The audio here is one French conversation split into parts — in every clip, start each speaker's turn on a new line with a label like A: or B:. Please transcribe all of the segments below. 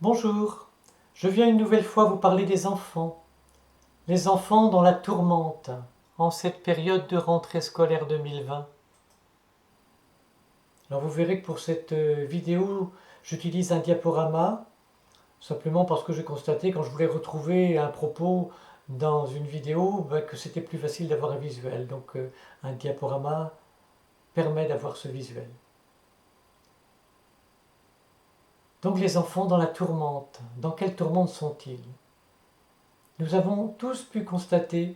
A: Bonjour, je viens une nouvelle fois vous parler des enfants. Les enfants dans la tourmente, en cette période de rentrée scolaire 2020. Alors vous verrez que pour cette vidéo, j'utilise un diaporama, simplement parce que j'ai constaté quand je voulais retrouver un propos dans une vidéo, que c'était plus facile d'avoir un visuel. Donc un diaporama permet d'avoir ce visuel. Donc les enfants dans la tourmente, dans quelle tourmente sont-ils? Nous avons tous pu constater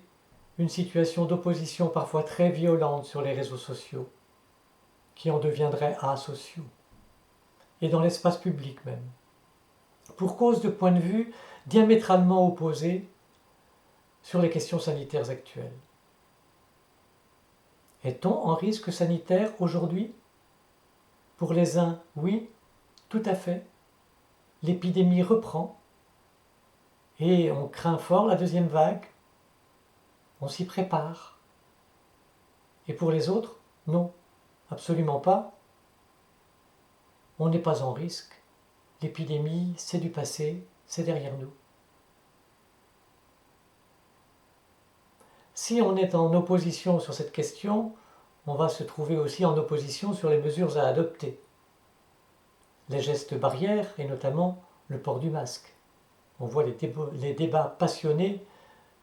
A: une situation d'opposition parfois très violente sur les réseaux sociaux, qui en deviendraient asociaux, et dans l'espace public même, pour cause de points de vue diamétralement opposés sur les questions sanitaires actuelles. Est-on en risque sanitaire aujourd'hui? Pour les uns, oui, tout à fait. L'épidémie reprend, et on craint fort la deuxième vague. On s'y prépare. Et pour les autres, non, absolument pas. On n'est pas en risque. L'épidémie, c'est du passé, c'est derrière nous. Si on est en opposition sur cette question, on va se trouver aussi en opposition sur les mesures à adopter. Les gestes barrières et notamment le port du masque. On voit les débats passionnés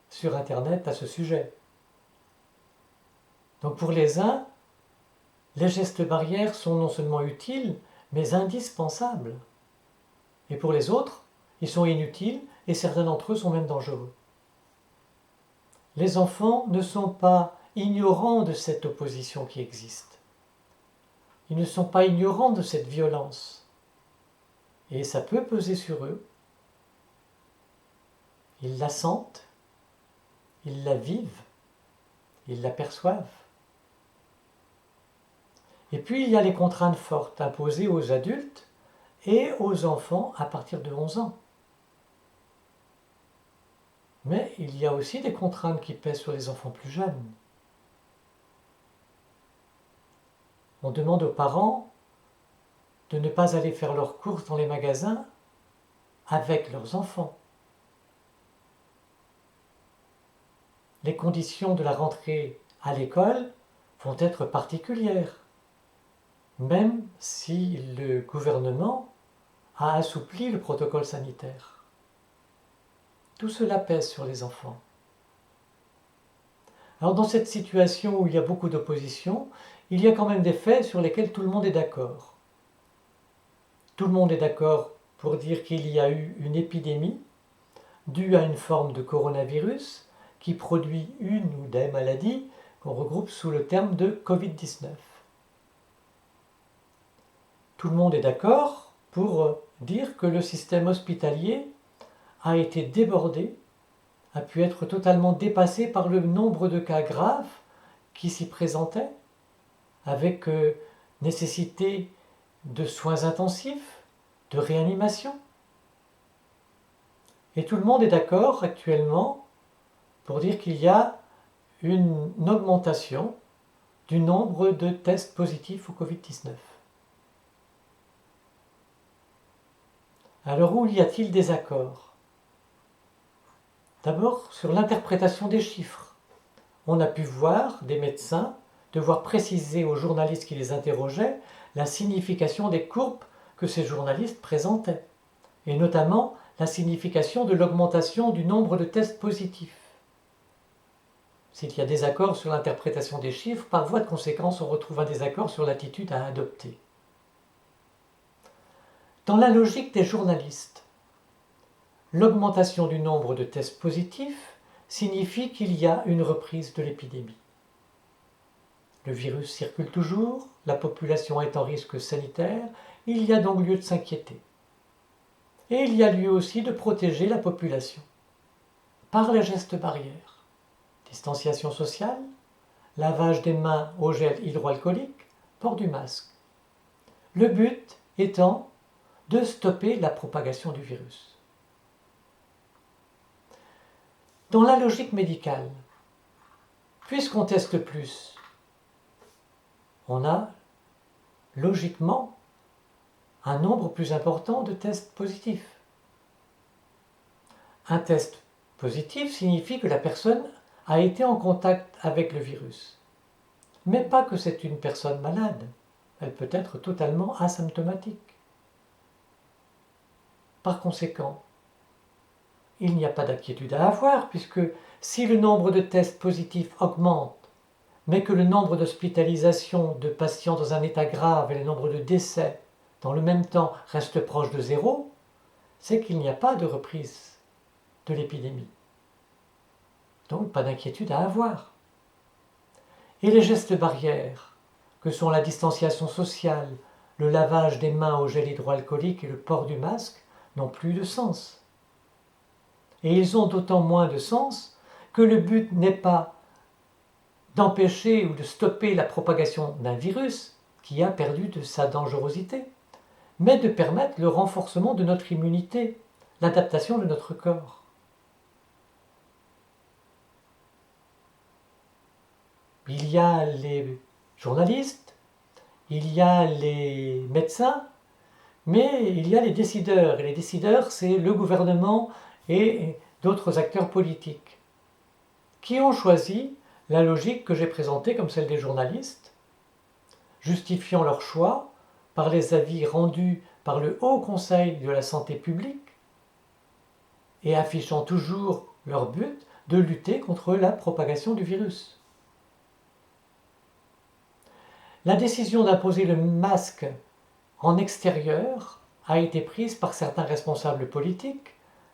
A: sur Internet à ce sujet. Donc pour les uns, les gestes barrières sont non seulement utiles, mais indispensables. Et pour les autres, ils sont inutiles et certains d'entre eux sont même dangereux. Les enfants ne sont pas ignorants de cette opposition qui existe. Ils ne sont pas ignorants de cette violence. Et ça peut peser sur eux. Ils la sentent, ils la vivent, ils la perçoivent. Et puis il y a les contraintes fortes imposées aux adultes et aux enfants à partir de 11 ans. Mais il y a aussi des contraintes qui pèsent sur les enfants plus jeunes. On demande aux parents de ne pas aller faire leurs courses dans les magasins avec leurs enfants. Les conditions de la rentrée à l'école vont être particulières, même si le gouvernement a assoupli le protocole sanitaire. Tout cela pèse sur les enfants. Alors dans cette situation où il y a beaucoup d'opposition, il y a quand même des faits sur lesquels tout le monde est d'accord. Tout le monde est d'accord pour dire qu'il y a eu une épidémie due à une forme de coronavirus qui produit une ou des maladies qu'on regroupe sous le terme de Covid-19. Tout le monde est d'accord pour dire que le système hospitalier a été débordé, a pu être totalement dépassé par le nombre de cas graves qui s'y présentaient, avec nécessité de soins intensifs, de réanimation. Et tout le monde est d'accord actuellement pour dire qu'il y a une augmentation du nombre de tests positifs au Covid-19. Alors où y a-t-il des accords? D'abord sur l'interprétation des chiffres. On a pu voir des médecins devoir préciser aux journalistes qui les interrogeaient la signification des courbes que ces journalistes présentaient, et notamment la signification de l'augmentation du nombre de tests positifs. S'il y a des accords sur l'interprétation des chiffres, par voie de conséquence, on retrouve un désaccord sur l'attitude à adopter. Dans la logique des journalistes, l'augmentation du nombre de tests positifs signifie qu'il y a une reprise de l'épidémie. Le virus circule toujours, la population est en risque sanitaire, il y a donc lieu de s'inquiéter. Et il y a lieu aussi de protéger la population par les gestes barrières. Distanciation sociale, lavage des mains au gel hydroalcoolique, port du masque. Le but étant de stopper la propagation du virus. Dans la logique médicale, puisqu'on teste plus, on a logiquement un nombre plus important de tests positifs. Un test positif signifie que la personne a été en contact avec le virus, mais pas que c'est une personne malade. Elle peut être totalement asymptomatique. Par conséquent, il n'y a pas d'inquiétude à avoir, puisque si le nombre de tests positifs augmente, mais que le nombre d'hospitalisations de patients dans un état grave et le nombre de décès dans le même temps reste proche de zéro, c'est qu'il n'y a pas de reprise de l'épidémie. Donc pas d'inquiétude à avoir. Et les gestes barrières, que sont la distanciation sociale, le lavage des mains au gel hydroalcoolique et le port du masque, n'ont plus de sens. Et ils ont d'autant moins de sens que le but n'est pas d'empêcher ou de stopper la propagation d'un virus qui a perdu de sa dangerosité, mais de permettre le renforcement de notre immunité, l'adaptation de notre corps. Il y a les journalistes, il y a les médecins, mais il y a les décideurs. Et les décideurs, c'est le gouvernement et d'autres acteurs politiques qui ont choisi la logique que j'ai présentée comme celle des journalistes, justifiant leur choix par les avis rendus par le Haut Conseil de la santé publique et affichant toujours leur but de lutter contre la propagation du virus. La décision d'imposer le masque en extérieur a été prise par certains responsables politiques,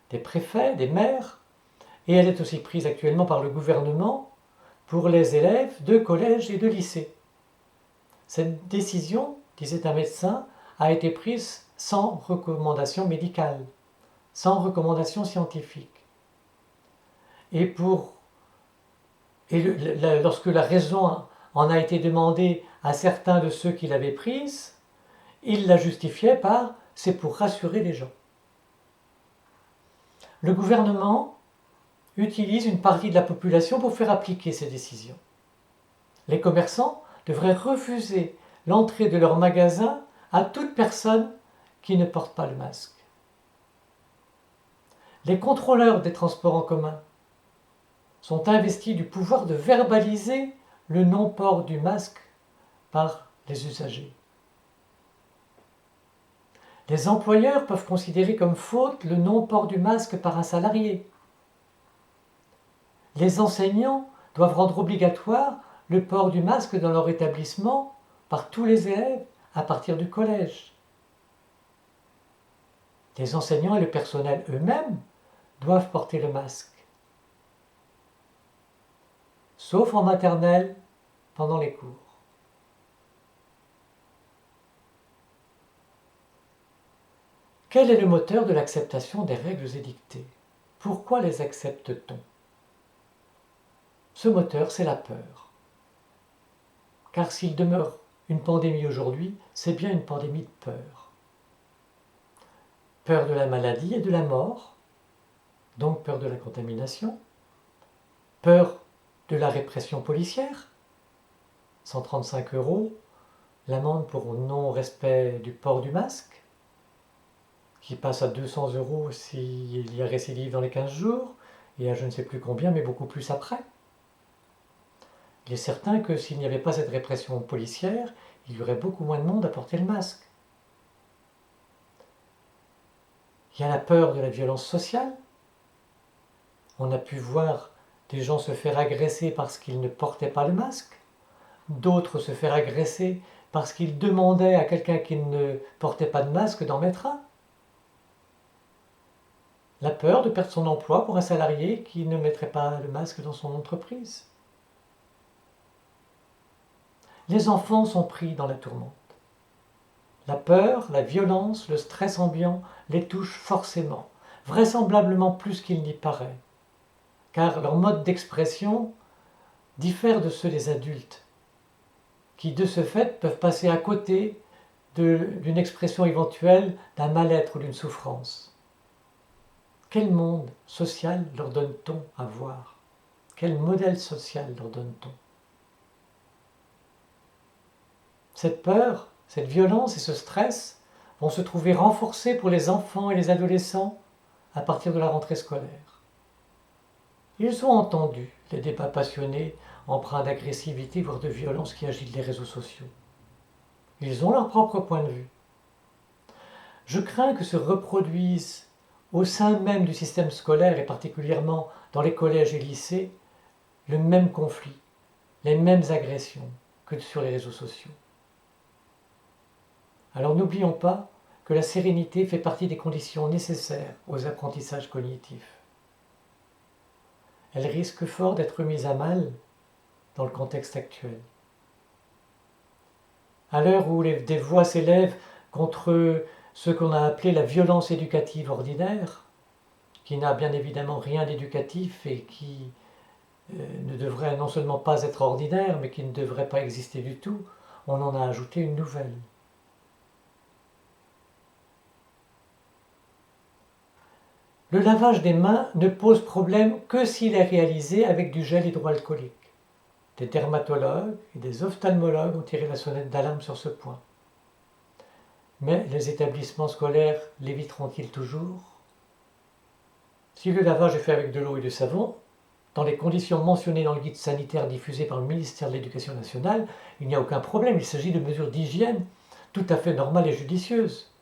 A: des préfets, des maires, et elle est aussi prise actuellement par le gouvernement pour les élèves de collège et de lycée. Cette décision, disait un médecin, a été prise sans recommandation médicale, sans recommandation scientifique. Et lorsque la raison en a été demandée à certains de ceux qui l'avaient prise, ils la justifiaient par « c'est pour rassurer les gens ». Le gouvernement utilise une partie de la population pour faire appliquer ces décisions. Les commerçants devraient refuser l'entrée de leur magasin à toute personne qui ne porte pas le masque. Les contrôleurs des transports en commun sont investis du pouvoir de verbaliser le non-port du masque par les usagers. Les employeurs peuvent considérer comme faute le non-port du masque par un salarié. Les enseignants doivent rendre obligatoire le port du masque dans leur établissement par tous les élèves à partir du collège. Les enseignants et le personnel eux-mêmes doivent porter le masque, sauf en maternelle pendant les cours. Quel est le moteur de l'acceptation des règles édictées? Pourquoi les accepte-t-on? Ce moteur, c'est la peur. Car s'il demeure une pandémie aujourd'hui, c'est bien une pandémie de peur. Peur de la maladie et de la mort, donc peur de la contamination, peur de la répression policière, 135 € l'amende pour non-respect du port du masque, qui passe à 200 € s'il y a récidive dans les 15 jours, et à je ne sais plus combien, mais beaucoup plus après. Il est certain que s'il n'y avait pas cette répression policière, il y aurait beaucoup moins de monde à porter le masque. Il y a la peur de la violence sociale. On a pu voir des gens se faire agresser parce qu'ils ne portaient pas le masque, d'autres se faire agresser parce qu'ils demandaient à quelqu'un qui ne portait pas de masque d'en mettre un. La peur de perdre son emploi pour un salarié qui ne mettrait pas le masque dans son entreprise. Les enfants sont pris dans la tourmente. La peur, la violence, le stress ambiant les touchent forcément, vraisemblablement plus qu'il n'y paraît, car leur mode d'expression diffère de ceux des adultes, qui de ce fait peuvent passer à côté d'une expression éventuelle d'un mal-être ou d'une souffrance. Quel monde social leur donne-t-on à voir? Quel modèle social leur donne-t-on? Cette peur, cette violence et ce stress vont se trouver renforcés pour les enfants et les adolescents à partir de la rentrée scolaire. Ils ont entendu les débats passionnés, empreints d'agressivité, voire de violence qui agitent les réseaux sociaux. Ils ont leur propre point de vue. Je crains que se reproduisent au sein même du système scolaire, et particulièrement dans les collèges et lycées, le même conflit, les mêmes agressions que sur les réseaux sociaux. Alors n'oublions pas que la sérénité fait partie des conditions nécessaires aux apprentissages cognitifs. Elle risque fort d'être mise à mal dans le contexte actuel. À l'heure où des voix s'élèvent contre ce qu'on a appelé la violence éducative ordinaire, qui n'a bien évidemment rien d'éducatif et qui ne devrait non seulement pas être ordinaire, mais qui ne devrait pas exister du tout, on en a ajouté une nouvelle. Le lavage des mains ne pose problème que s'il est réalisé avec du gel hydroalcoolique. Des dermatologues et des ophtalmologues ont tiré la sonnette d'alarme sur ce point. Mais les établissements scolaires l'éviteront-ils toujours? Si le lavage est fait avec de l'eau et du savon, dans les conditions mentionnées dans le guide sanitaire diffusé par le ministère de l'Éducation nationale, il n'y a aucun problème, il s'agit de mesures d'hygiène tout à fait normales et judicieuses.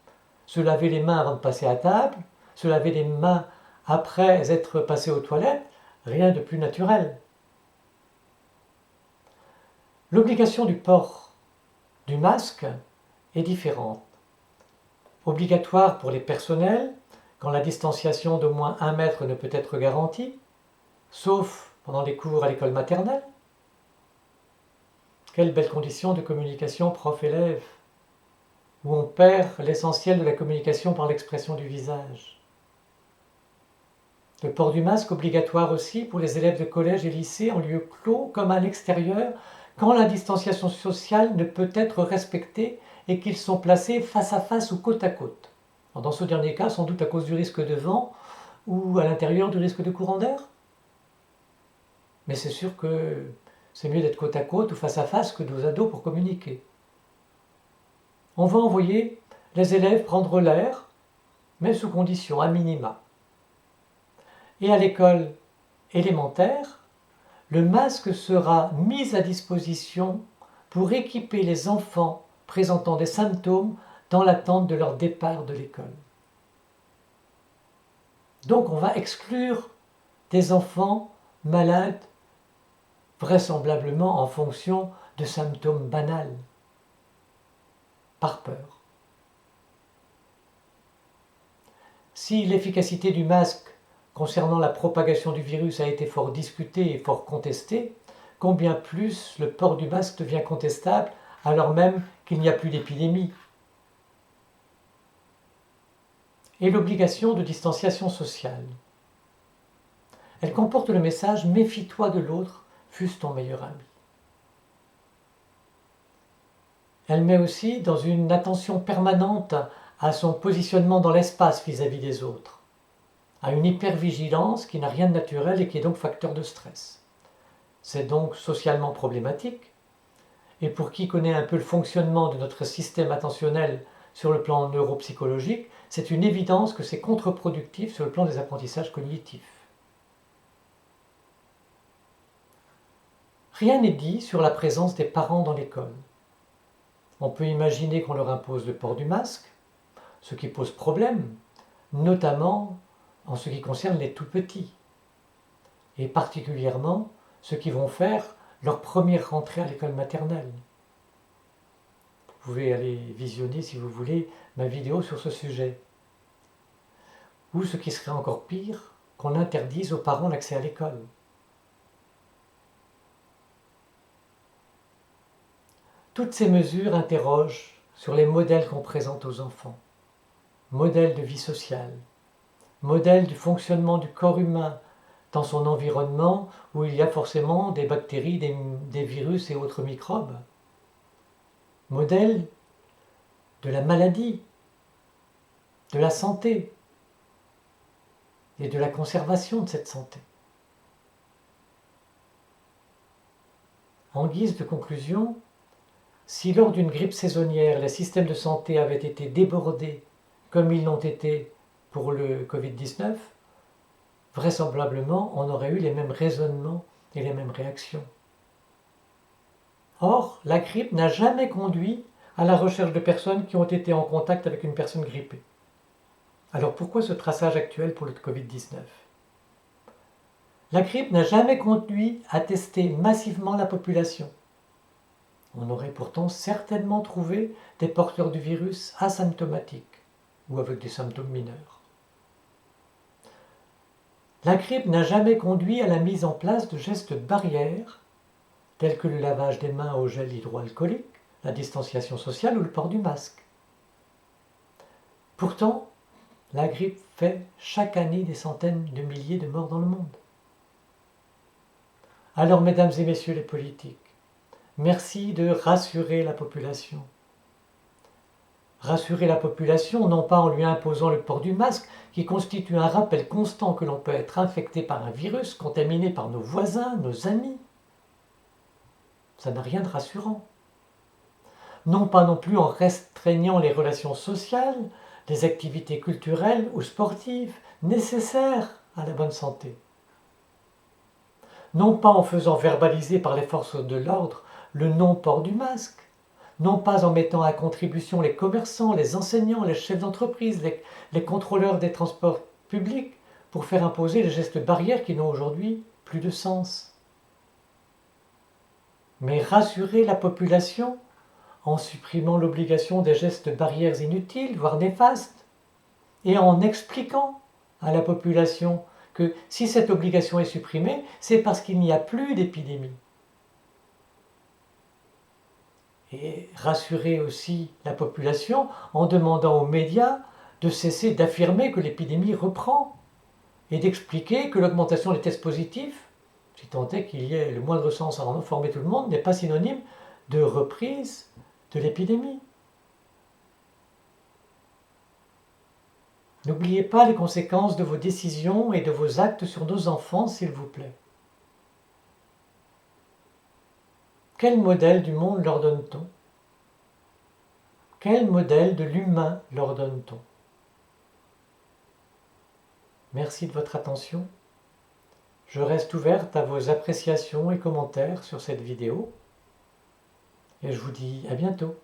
A: Se laver les mains avant de passer à table, se laver les mains après être passé aux toilettes, rien de plus naturel. L'obligation du port du masque est différente. Obligatoire pour les personnels, quand la distanciation d'au moins 1 mètre ne peut être garantie, sauf pendant les cours à l'école maternelle. Quelles belles conditions de communication prof-élève, où on perd l'essentiel de la communication par l'expression du visage. Le port du masque obligatoire aussi pour les élèves de collège et lycée en lieu clos comme à l'extérieur, quand la distanciation sociale ne peut être respectée et qu'ils sont placés face à face ou côte à côte. Alors dans ce dernier cas, sans doute à cause du risque de vent ou à l'intérieur du risque de courant d'air. Mais c'est sûr que c'est mieux d'être côte à côte ou face à face que dos à dos pour communiquer. On va envoyer les élèves prendre l'air, mais sous conditions à minima. Et à l'école élémentaire, le masque sera mis à disposition pour équiper les enfants présentant des symptômes dans l'attente de leur départ de l'école. Donc on va exclure des enfants malades, vraisemblablement en fonction de symptômes banals, par peur. Si l'efficacité du masque concernant la propagation du virus a été fort discutée et fort contestée, combien plus le port du masque devient contestable alors même qu'il n'y a plus d'épidémie. Et l'obligation de distanciation sociale. Elle comporte le message « Méfie-toi de l'autre, fût-ce ton meilleur ami ». Elle met aussi dans une attention permanente à son positionnement dans l'espace vis-à-vis des autres, à une hypervigilance qui n'a rien de naturel et qui est donc facteur de stress. C'est donc socialement problématique, et pour qui connaît un peu le fonctionnement de notre système attentionnel sur le plan neuropsychologique, c'est une évidence que c'est contre-productif sur le plan des apprentissages cognitifs. Rien n'est dit sur la présence des parents dans l'école. On peut imaginer qu'on leur impose le port du masque, ce qui pose problème, notamment en ce qui concerne les tout-petits, et particulièrement ceux qui vont faire leur première rentrée à l'école maternelle. Vous pouvez aller visionner, si vous voulez, ma vidéo sur ce sujet. Ou ce qui serait encore pire, qu'on interdise aux parents l'accès à l'école. Toutes ces mesures interrogent sur les modèles qu'on présente aux enfants. Modèles de vie sociale, modèle du fonctionnement du corps humain dans son environnement où il y a forcément des bactéries, des virus et autres microbes. Modèle de la maladie, de la santé et de la conservation de cette santé. En guise de conclusion, si lors d'une grippe saisonnière les systèmes de santé avaient été débordés comme ils l'ont été pour le Covid-19, vraisemblablement, on aurait eu les mêmes raisonnements et les mêmes réactions. Or, la grippe n'a jamais conduit à la recherche de personnes qui ont été en contact avec une personne grippée. Alors pourquoi ce traçage actuel pour le Covid-19 ? La grippe n'a jamais conduit à tester massivement la population. On aurait pourtant certainement trouvé des porteurs du virus asymptomatiques ou avec des symptômes mineurs. La grippe n'a jamais conduit à la mise en place de gestes barrières tels que le lavage des mains au gel hydroalcoolique, la distanciation sociale ou le port du masque. Pourtant, la grippe fait chaque année des centaines de milliers de morts dans le monde. Alors, mesdames et messieurs les politiques, merci de rassurer la population. Rassurer la population, non pas en lui imposant le port du masque, qui constitue un rappel constant que l'on peut être infecté par un virus, contaminé par nos voisins, nos amis. Ça n'a rien de rassurant. Non pas non plus en restreignant les relations sociales, les activités culturelles ou sportives nécessaires à la bonne santé. Non pas en faisant verbaliser par les forces de l'ordre le non-port du masque, non pas en mettant à contribution les commerçants, les enseignants, les chefs d'entreprise, les contrôleurs des transports publics pour faire imposer les gestes barrières qui n'ont aujourd'hui plus de sens. Mais rassurer la population en supprimant l'obligation des gestes barrières inutiles, voire néfastes, et en expliquant à la population que si cette obligation est supprimée, c'est parce qu'il n'y a plus d'épidémie. Et rassurer aussi la population en demandant aux médias de cesser d'affirmer que l'épidémie reprend et d'expliquer que l'augmentation des tests positifs, si tant est qu'il y ait le moindre sens à en informer tout le monde, n'est pas synonyme de reprise de l'épidémie. N'oubliez pas les conséquences de vos décisions et de vos actes sur nos enfants, s'il vous plaît. Quel modèle du monde leur donne-t-on ? Quel modèle de l'humain leur donne-t-on ? Merci de votre attention. Je reste ouverte à vos appréciations et commentaires sur cette vidéo. Et je vous dis à bientôt.